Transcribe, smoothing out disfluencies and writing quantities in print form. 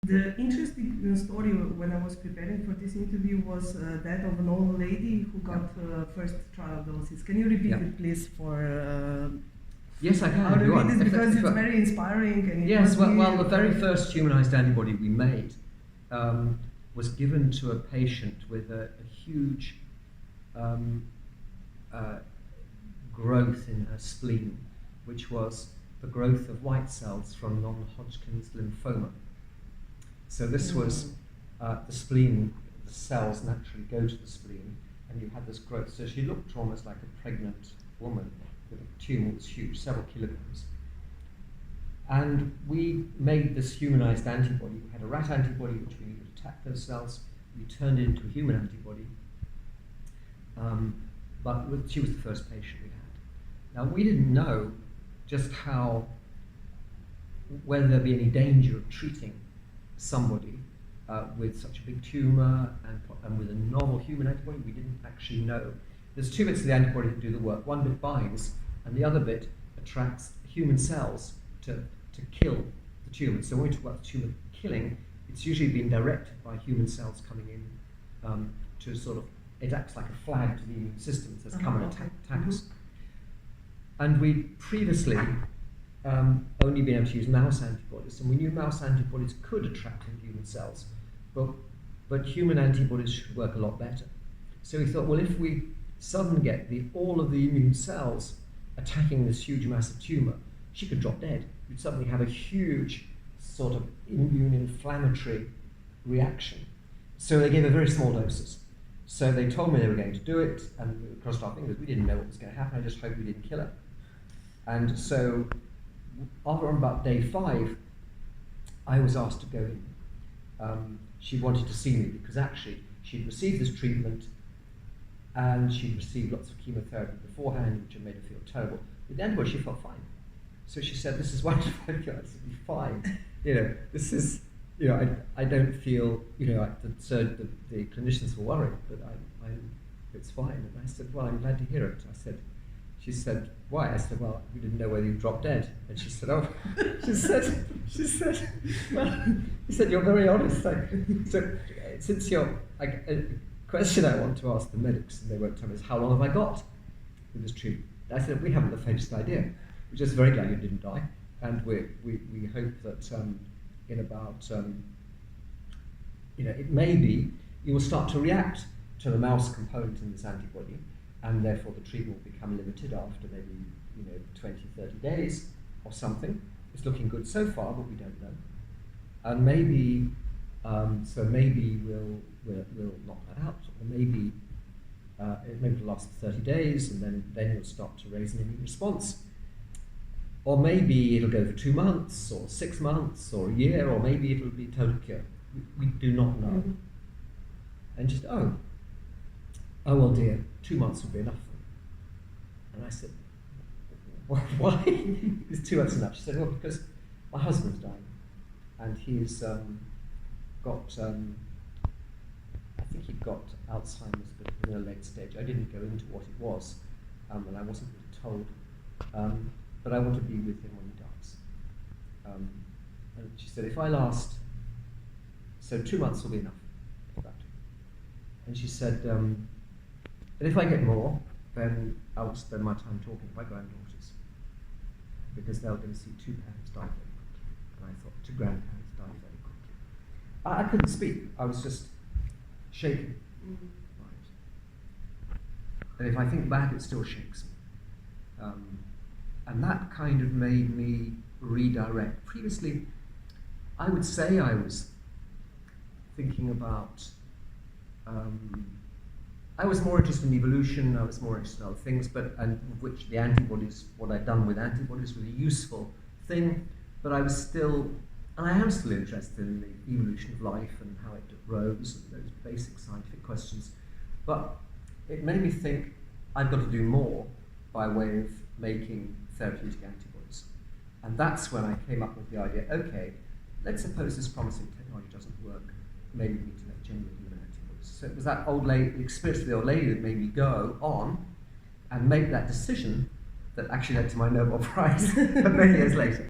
The interesting story when I was preparing for this interview was that of an old lady who got first trial doses. Can you repeat it, please, for yes, I can. how to read this, because it's very inspiring. And yes, well, the very first humanized antibody we made was given to a patient with a huge growth in her spleen, which was the growth of white cells from non-Hodgkin's lymphoma. So this was the spleen, the cells naturally go to the spleen, and you had this growth. So she looked almost like a pregnant woman with a tumor that was huge, several kilograms. And we made this humanized antibody. We had a rat antibody, which we knew would attack those cells. We turned it into a human antibody. But she was the first patient we had. Now, we didn't know just whether there'd be any danger of treating somebody with such a big tumor and with a novel human antibody. We didn't actually know. There's two bits of the antibody that do the work. One bit binds, and the other bit attracts human cells to kill the tumor. So when we talk about the tumor killing, it's usually been directed by human cells coming in to sort of, it acts like a flag to the immune system. It says, come and attack us. And we previously only been able to use mouse antibodies, and we knew mouse antibodies could attract human cells, but human antibodies should work a lot better. So we thought, well, if we suddenly get all of the immune cells attacking this huge massive tumor, she could drop dead. You'd suddenly have a huge sort of immune inflammatory reaction. So they gave her very small doses. So they told me they were going to do it, and we crossed our fingers. We didn't know what was going to happen. I just hoped we didn't kill her. And so on about day 5, I was asked to go in. She wanted to see me because actually she'd received this treatment and she'd received lots of chemotherapy beforehand, which had made her feel terrible. With the antibody, she felt fine. So she said, "This is wonderful." I said, "Be fine. This is, I don't feel, the clinicians were worried, but it's fine." And I said, "Well, I'm glad to hear it." She said, "Why?" I said, "Well, we didn't know whether you'd drop dead." And she said, "Oh," she said, "Well," she said, "you're very honest." So since you're, a question I want to ask the medics, and they won't tell me, is how long have I got with this treatment? I said, "We haven't the faintest idea. We're just very glad you didn't die, and we hope that in about, it may be you will start to react to the mouse component in this antibody, and therefore the treatment will become limited after maybe 20, 30 days or something. It's looking good so far, but we don't know. And maybe maybe we'll knock that out, or maybe it'll last 30 days, and then you'll start to raise an immune response. Or maybe it'll go for 2 months, or 6 months, or a year, or maybe it'll be total cure. We do not know." And just, oh well, dear, 2 months would be enough for me. And I said, "Why is 2 months enough?" She said, "Well, because my husband's dying, and he's got, I think he got Alzheimer's, but in a late stage. I didn't go into what it was, and I wasn't really told. But I want to be with him when he dies." And she said, "If I last, so 2 months will be enough." And she said, "But if I get more, then I'll spend my time talking to my granddaughters, because they're going to see 2 parents die very quickly." And I thought, 2 grandparents die very quickly. I couldn't speak. I was just shaking. Right. And if I think back, it still shakes me. And that kind of made me redirect. Previously, I would say I was thinking about, I was more interested in evolution, I was more interested in other things, and which the antibodies, what I'd done with antibodies was a useful thing, but I was still, and I am still interested in the evolution of life and how it arose, and those basic scientific questions. But it made me think I've got to do more by way of making therapeutic antibodies. And that's when I came up with the idea, okay, let's suppose this promising technology doesn't work, maybe we need to make genuine human antibodies. So it was that old lady, the experience of the old lady that made me go on and make that decision that actually led to my Nobel Prize many years later.